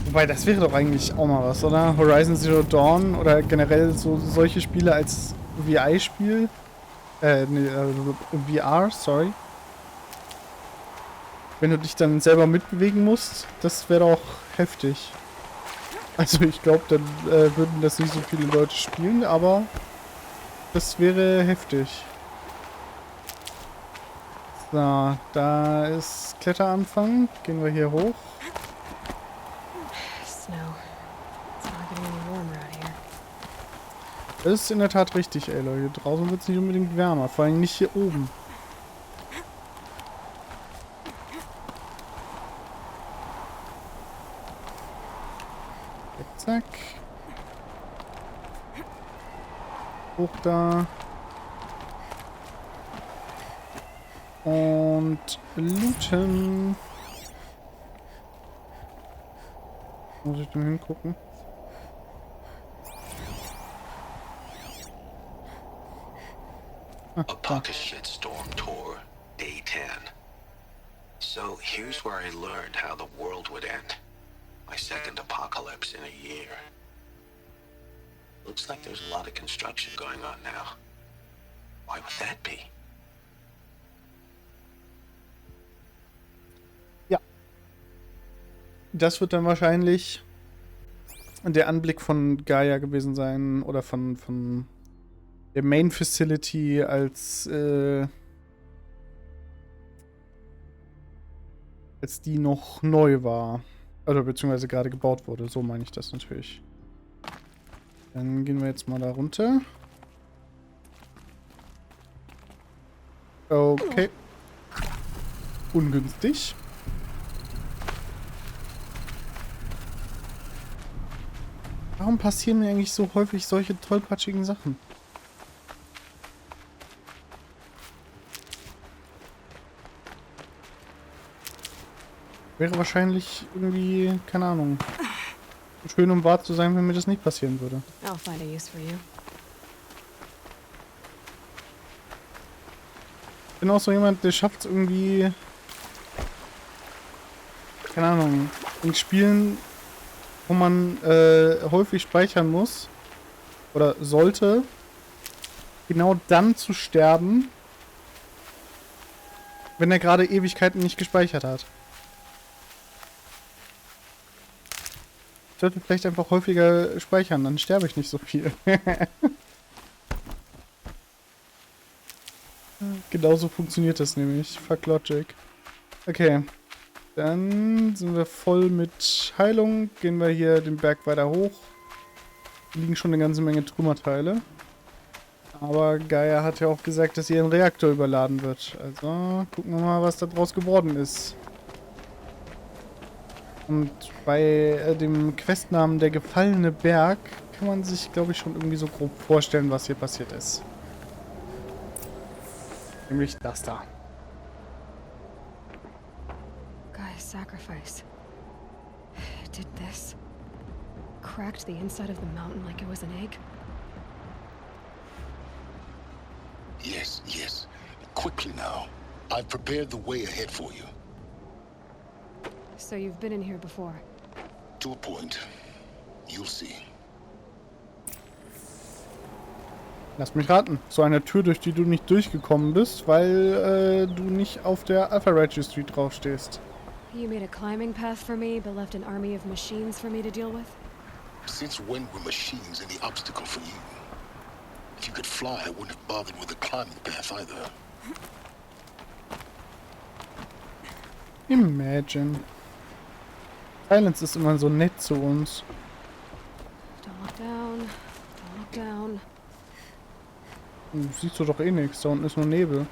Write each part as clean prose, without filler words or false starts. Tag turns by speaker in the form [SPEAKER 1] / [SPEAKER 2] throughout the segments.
[SPEAKER 1] Wobei, das wäre doch eigentlich auch mal was, oder? Horizon Zero Dawn oder generell so solche Spiele als VI-Spiel. Nee, VR, sorry. Wenn du dich dann selber mitbewegen musst, das wäre doch heftig. Also ich glaube, dann würden das nicht so viele Leute spielen, aber das wäre heftig. So, da ist Kletteranfang. Gehen wir hier hoch. Das ist in der Tat richtig, ey Leute. Draußen wird es nicht unbedingt wärmer. Vor allem nicht hier oben. Zack. Hoch da. Und looten. Muss ich denn hingucken?
[SPEAKER 2] A pocket shitstorm tour, day 10. So here's where I learned how the world would end. My second apocalypse in a year. Looks like there's a lot of construction going on now. Why would that be?
[SPEAKER 1] Ja. Das wird dann wahrscheinlich der Anblick von Gaia gewesen sein oder von der Main Facility als die noch neu war. Oder beziehungsweise gerade gebaut wurde. So meine ich das natürlich. Dann gehen wir jetzt mal da runter. Okay. Ungünstig. Warum passieren mir eigentlich so häufig solche tollpatschigen Sachen? Wäre wahrscheinlich irgendwie, keine Ahnung, schön um wahr zu sein, wenn mir das nicht passieren würde.
[SPEAKER 3] I'll find a use for you.
[SPEAKER 1] Ich bin auch so jemand, der schafft es irgendwie, keine Ahnung, in Spielen, wo man häufig speichern muss oder sollte, genau dann zu sterben, wenn er gerade Ewigkeiten nicht gespeichert hat. Ich sollte vielleicht einfach häufiger speichern, dann sterbe ich nicht so viel. Genauso funktioniert das nämlich. Fuck Logic. Okay. Dann sind wir voll mit Heilung. Gehen wir hier den Berg weiter hoch. Hier liegen schon eine ganze Menge Trümmerteile. Aber Gaia hat ja auch gesagt, dass ihr ein Reaktor überladen wird. Also gucken wir mal, was da draus geworden ist. Und bei dem Questnamen Der gefallene Berg kann man sich, glaube ich, schon irgendwie so grob vorstellen, was hier passiert ist. Nämlich das da.
[SPEAKER 3] Gaia's sacrifice. It did this. Cracked the inside of the mountain like it was an egg.
[SPEAKER 4] Yes, yes. Quickly now. I've prepared the way ahead for you.
[SPEAKER 3] So you've been in here before?
[SPEAKER 4] To a point. You'll see.
[SPEAKER 1] Lass mich raten. So eine Tür, durch die du nicht durchgekommen bist, weil du nicht auf der Alpha Registry draufstehst.
[SPEAKER 3] You made a climbing path for me, but left an army of machines for me to deal with?
[SPEAKER 4] Since when were machines any obstacle for you? If you could fly, I wouldn't have bothered with a climbing path either.
[SPEAKER 1] Imagine. Silence ist immer so nett zu uns.
[SPEAKER 3] Don't look down. Don't look down.
[SPEAKER 1] Siehst du doch eh nichts. Da unten ist nur Nebel.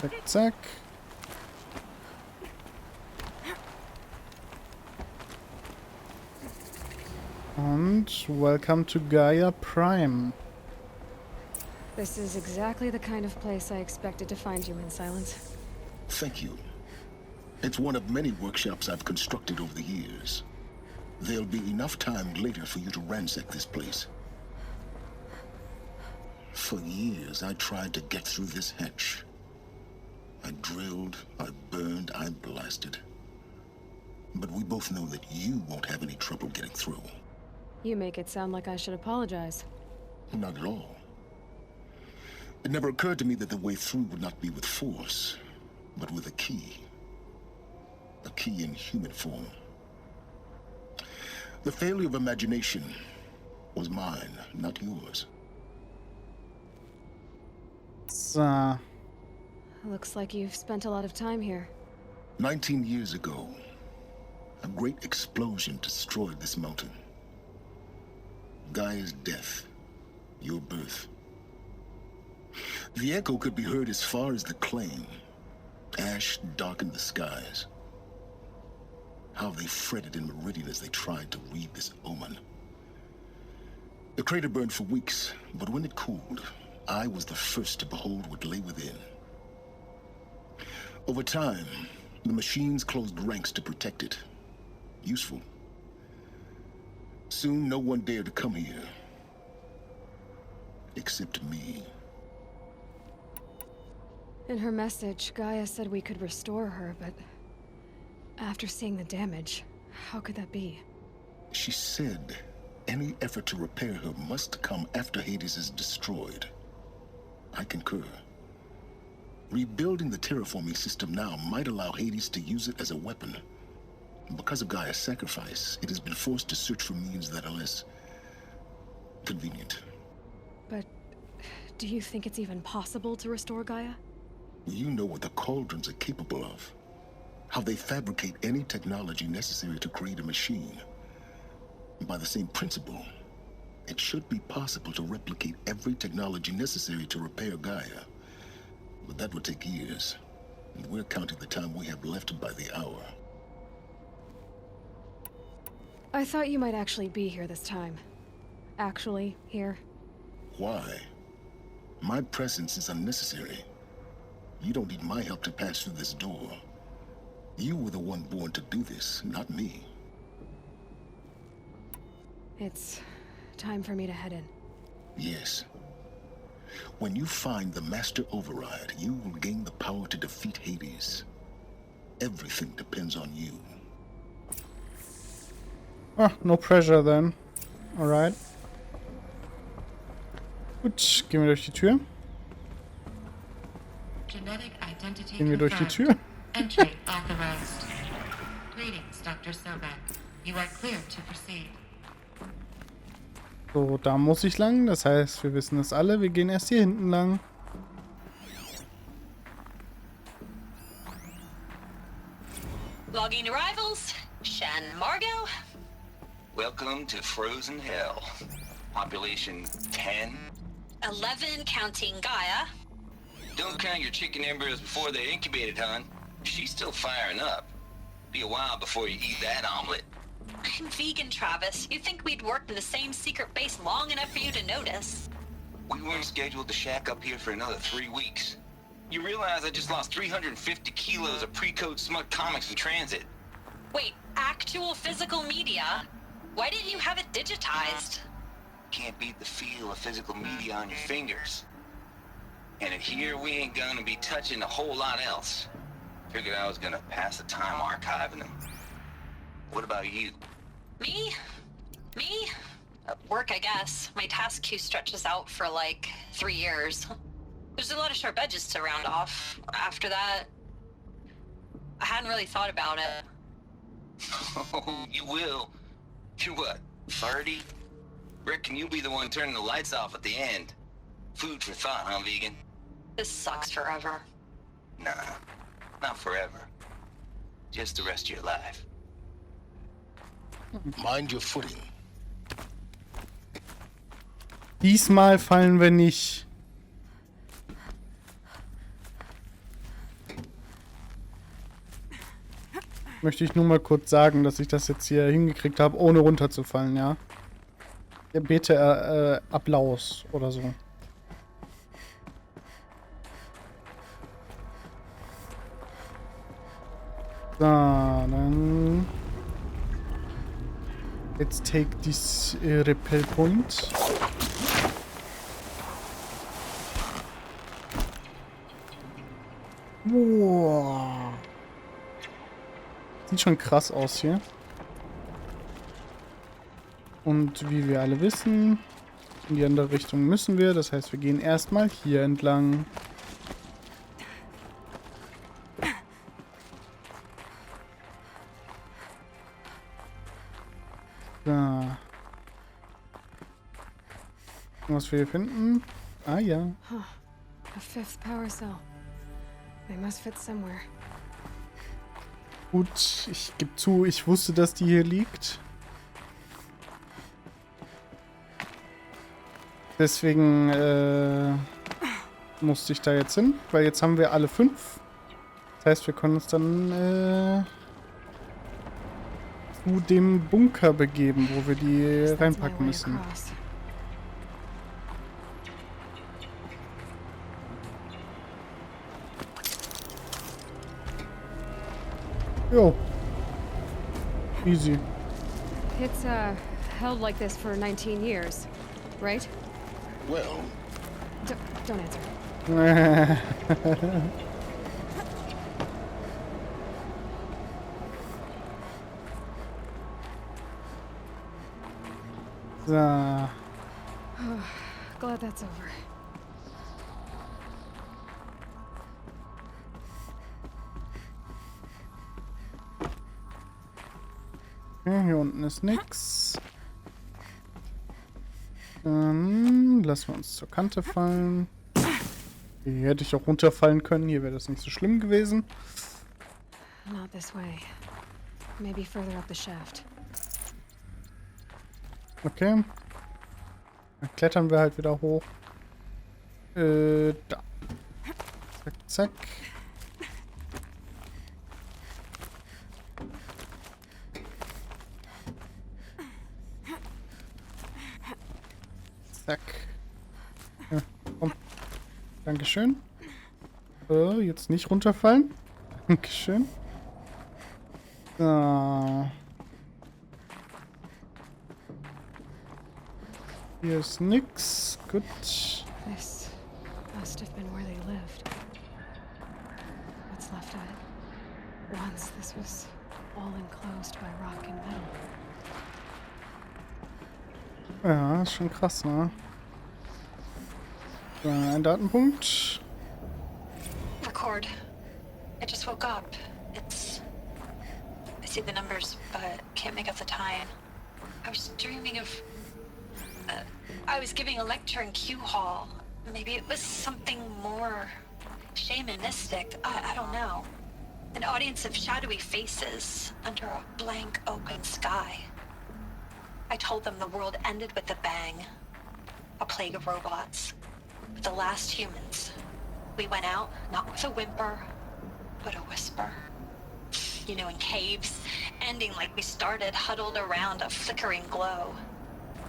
[SPEAKER 1] Zack, zack. Und welcome to Gaia Prime.
[SPEAKER 3] This is exactly the kind of place I expected to find you in, Silence.
[SPEAKER 4] Thank you. It's one of many workshops I've constructed over the years. There'll be enough time later for you to ransack this place. For years, I tried to get through this hatch. I drilled, I burned. blasted. But we both know that you won't have any trouble getting through.
[SPEAKER 3] You make it sound like I should apologize.
[SPEAKER 4] Not at all. It never occurred to me that the way through would not be with force, but with a key. A key in human form. The failure of imagination was mine, not yours.
[SPEAKER 1] So.
[SPEAKER 3] Looks like you've spent a lot of time here.
[SPEAKER 4] 19 years ago, a great explosion destroyed this mountain. Gaia's death, your birth. The echo could be heard as far as the claim. Ash darkened the skies. How they fretted in meridian as they tried to read this omen. The crater burned for weeks, but when it cooled, I was the first to behold what lay within. Over time, the machines closed ranks to protect it. Useful. Soon, no one dared to come here. Except me.
[SPEAKER 3] In her message, Gaia said we could restore her, but after seeing the damage, how could that be?
[SPEAKER 4] She said any effort to repair her must come after Hades is destroyed. I concur. Rebuilding the terraforming system now might allow Hades to use it as a weapon. Because of Gaia's sacrifice, it has been forced to search for means that are less convenient.
[SPEAKER 3] But do you think it's even possible to restore Gaia?
[SPEAKER 4] You know what the cauldrons are capable of. How they fabricate any technology necessary to create a machine. By the same principle, it should be possible to replicate every technology necessary to repair Gaia. But that would take years, and we're counting the time we have left by the hour.
[SPEAKER 3] I thought you might actually be here this time. Actually, here.
[SPEAKER 4] Why? My presence is unnecessary. You don't need my help to pass through this door. You were the one born to do this, not me.
[SPEAKER 3] It's time for me to head in.
[SPEAKER 4] Yes. When you find the Master Override, you will gain the power to defeat Hades. Everything depends on you.
[SPEAKER 1] Ah, no pressure then. Alright. Gut, gehen wir durch die Tür.
[SPEAKER 5] Genetic identity
[SPEAKER 1] Gehen wir durch die Tür.
[SPEAKER 5] confirmed. Entry authorized. Greetings, Dr. Sobek. You are clear to proceed.
[SPEAKER 1] So, da muss ich lang. Das heißt, wir wissen es alle. Wir gehen erst hier hinten lang.
[SPEAKER 6] Logging arrivals. Shan Margot.
[SPEAKER 2] Welcome to Frozen Hell. Population 10.
[SPEAKER 6] 11 counting Gaia.
[SPEAKER 2] Don't count your chicken embryos before they're incubated, hon. She's still firing up. Be a while before you eat that omelet.
[SPEAKER 6] I'm vegan, Travis. You'd think we'd worked in the same secret base long enough for you to notice.
[SPEAKER 2] We weren't scheduled to shack up here for another 3 weeks. You realize I just lost 350 kilos of pre-code smut comics in transit.
[SPEAKER 6] Wait, actual physical media? Why didn't you have it digitized?
[SPEAKER 2] Can't beat the feel of physical media on your fingers. And in here, we ain't gonna be touching a whole lot else. Figured I was gonna pass the time archiving them. What about you?
[SPEAKER 6] Me? Me? Work, I guess. My task queue stretches out for like 3 years. There's a lot of sharp edges to round off. After that, I hadn't really thought about it.
[SPEAKER 2] Oh, you will. You're what, 30? Reckon you'll be the one turning the lights off at the end. Food for thought, huh, vegan?
[SPEAKER 6] This sucks forever.
[SPEAKER 2] Nah, not forever. Just the rest of your life.
[SPEAKER 4] Mind your footing.
[SPEAKER 1] Diesmal fallen wir nicht. Möchte ich nur mal kurz sagen, dass ich das jetzt hier hingekriegt habe, ohne runterzufallen, ja? Ja, bitte Applaus oder so. So, dann... Let's take this repel point. Wow. Sieht schon krass aus hier. Und wie wir alle wissen, in die andere Richtung müssen wir. Das heißt, wir gehen erstmal hier entlang. So. Was wir hier finden? Ah ja.
[SPEAKER 3] A fifth power cell. They must fit somewhere.
[SPEAKER 1] Gut, ich gebe zu, ich wusste, dass die hier liegt. Deswegen musste ich da jetzt hin, weil jetzt haben wir alle 5. Das heißt, wir können uns dann zu dem Bunker begeben, wo wir die reinpacken müssen. Jo. Easy.
[SPEAKER 3] It's held like this for 19 years, right?
[SPEAKER 4] Well,
[SPEAKER 3] Don't answer.
[SPEAKER 1] So.
[SPEAKER 3] Glad that's over.
[SPEAKER 1] Okay, hier unten ist nix. Dann lassen wir uns zur Kante fallen. Hier hätte ich auch runterfallen können. Hier wäre das nicht so schlimm gewesen.
[SPEAKER 3] Not this way. Maybe further up the shaft.
[SPEAKER 1] Okay. Dann klettern wir halt wieder hoch. Da. Zack, zack. Zack. Ja, komm. Dankeschön. Jetzt nicht runterfallen. Dankeschön. So. Hier ist nix. Gut.
[SPEAKER 3] This must have been where they lived. What's left of it? Once this was all enclosed by rock and metal.
[SPEAKER 1] Ja, ist schon krass, ne? So, ein Datenpunkt.
[SPEAKER 6] Record. I just woke up. I see the numbers, but can't make out the time. I was dreaming of... I was giving a lecture in Q Hall. Maybe it was something more shamanistic. I don't know. An audience of shadowy faces under a blank open sky. I told them the world ended with a bang. A plague of robots. The last humans. We went out, not with a whimper, but a whisper. You know, in caves, ending like we started, huddled around a flickering glow.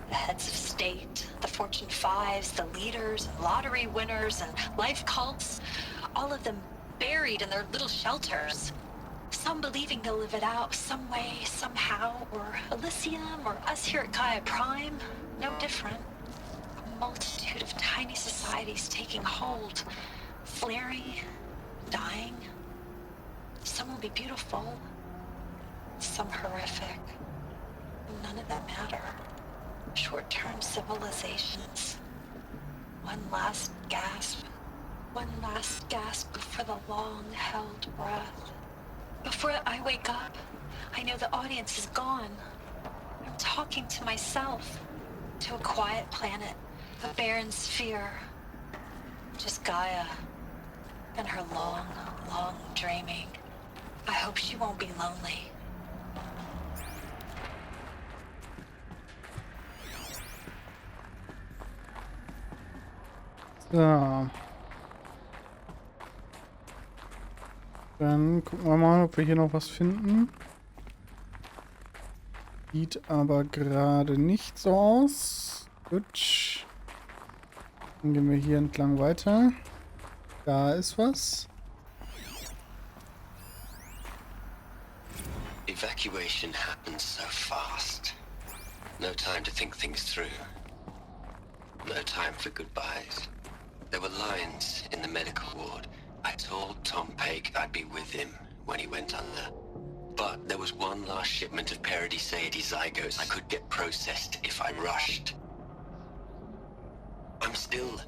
[SPEAKER 6] The heads of state, the Fortune 5s, the leaders, and lottery winners, and life cults, all of them buried in their little shelters. Some believing they'll live it out some way, somehow, or Elysium, or us here at Gaia Prime, no different. A multitude of tiny societies taking hold, flaring, dying. Some will be beautiful, some horrific. None of them matter. Short-term civilizations. One last gasp. One last gasp before the long-held breath. Before I wake up, I know the audience is gone. I'm talking to myself. To a quiet planet. A barren sphere. Just Gaia. And her long, long dreaming. I hope she won't be lonely.
[SPEAKER 1] So. Dann gucken wir mal, ob wir hier noch was finden. Sieht aber gerade nicht so aus. Gut. Dann gehen wir hier entlang weiter. Da ist was.
[SPEAKER 2] Evacuation happens so fast. No time to think things through. No time for goodbyes. There were lines in the medical ward. I told Tom Pake I'd be with him when he went under. But there was one last shipment of Paradiseidae zygotes I could get processed if I rushed. I'm still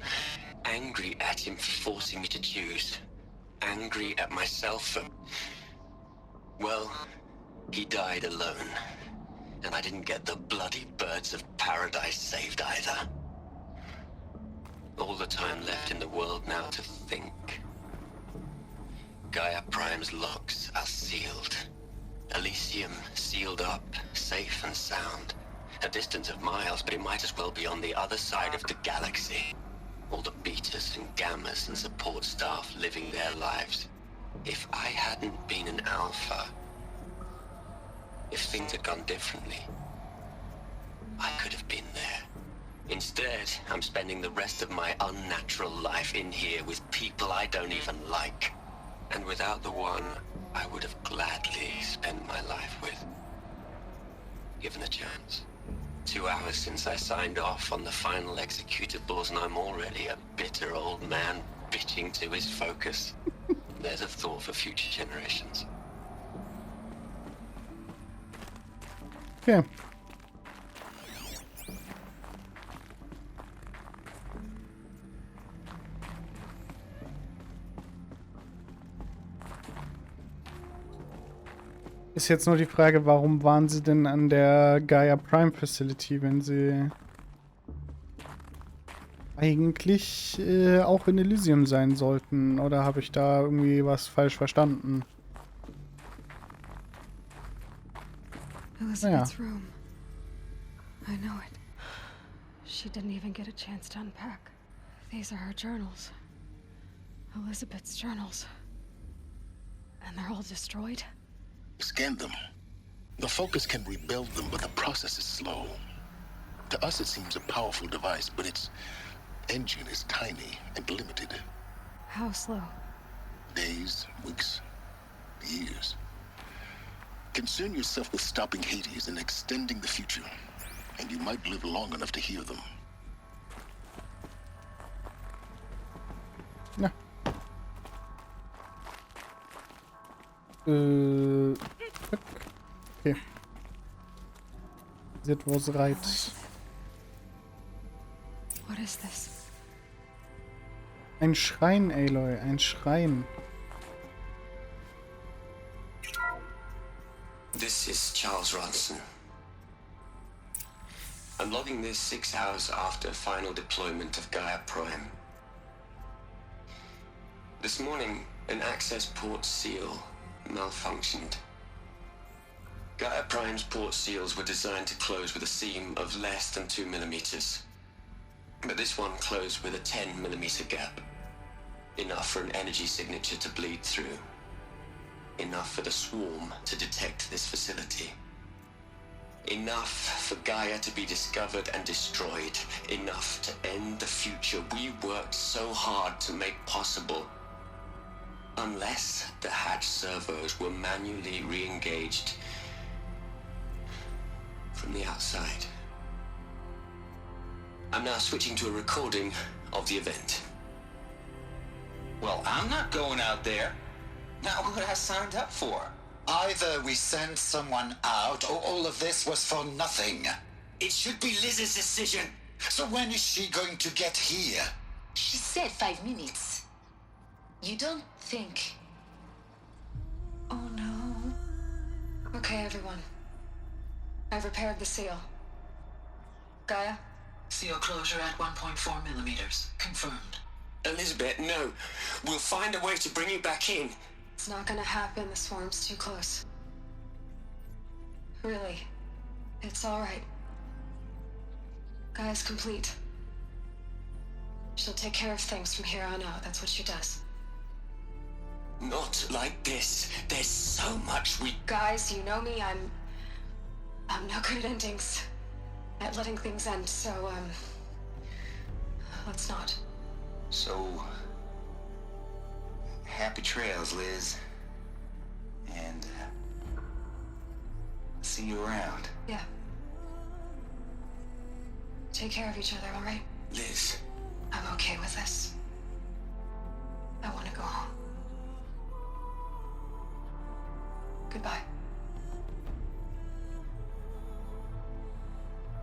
[SPEAKER 2] angry at him for forcing me to choose. Angry at myself for... Well, he died alone. And I didn't get the bloody birds of paradise saved either. All the time left in the world now to think. Gaia Prime's locks are sealed. Elysium sealed up, safe and sound. A distance of miles, but it might as well be on the other side of the galaxy. All the betas and gammas and support staff living their lives. If I hadn't been an alpha, if things had gone differently, I could have been there. Instead, I'm spending the rest of my unnatural life in here with people I don't even like. And without the one I would have gladly spent my life with. Given a chance. 2 hours since I signed off on the final executables, and I'm already a bitter old man bitching to his focus. There's a thought for future generations.
[SPEAKER 1] Okay. Ist jetzt nur die Frage, warum waren sie denn an der Gaia Prime Facility, wenn sie eigentlich auch in Elysium sein sollten? Oder habe ich da irgendwie was falsch verstanden?
[SPEAKER 3] Elizabeth's room. I know it. She didn't even get a chance to unpack. These are her journals. Elizabeth's journals. And they're all destroyed?
[SPEAKER 4] Scan them. The Focus can rebuild them, but the process is slow. To us, it seems a powerful device, but its engine is tiny and limited.
[SPEAKER 3] How slow?
[SPEAKER 4] Days, weeks, years. Concern yourself with stopping Hades and extending the future, and you might live long enough to hear them.
[SPEAKER 1] Ja. Okay. That was right.
[SPEAKER 3] What is this?
[SPEAKER 1] Ein Schrein, Aloy, ein Schrein.
[SPEAKER 2] This is Charles Ronson. I'm logging this 6 hours after final deployment of Gaia Prime. This morning, an access port seal malfunctioned. Gaia Prime's port seals were designed to close with a seam of less than 2 millimeters. But this one closed with a 10 millimeter gap. Enough for an energy signature to bleed through. Enough for the swarm to detect this facility. Enough for Gaia to be discovered and destroyed. Enough to end the future we worked so hard to make possible. Unless the hatch servos were manually re-engaged from the outside. I'm now switching to a recording of the event.
[SPEAKER 7] Well, I'm not going out there. Not what I signed up for.
[SPEAKER 8] Either we send someone out, or all of this was for nothing.
[SPEAKER 7] It should be Liz's decision.
[SPEAKER 8] So when is she going to get here?
[SPEAKER 9] She said 5 minutes. You don't think...
[SPEAKER 3] Oh no. Okay, everyone. I've repaired the seal. Gaia?
[SPEAKER 9] Seal closure at 1.4 millimeters. Confirmed.
[SPEAKER 2] Elizabeth, no. We'll find a way to bring you back in.
[SPEAKER 3] It's not gonna happen. The swarm's too close. Really. It's alright. Gaia's complete. She'll take care of things from here on out. That's what she does.
[SPEAKER 2] Not like this. There's so much we...
[SPEAKER 3] Guys, you know me. I'm no good at endings. At letting things end, so, let's not.
[SPEAKER 7] So... happy trails, Liz. And... see you around.
[SPEAKER 3] Yeah. Take care of each other, alright?
[SPEAKER 2] Liz.
[SPEAKER 3] I'm okay with this. I want to go home. Goodbye.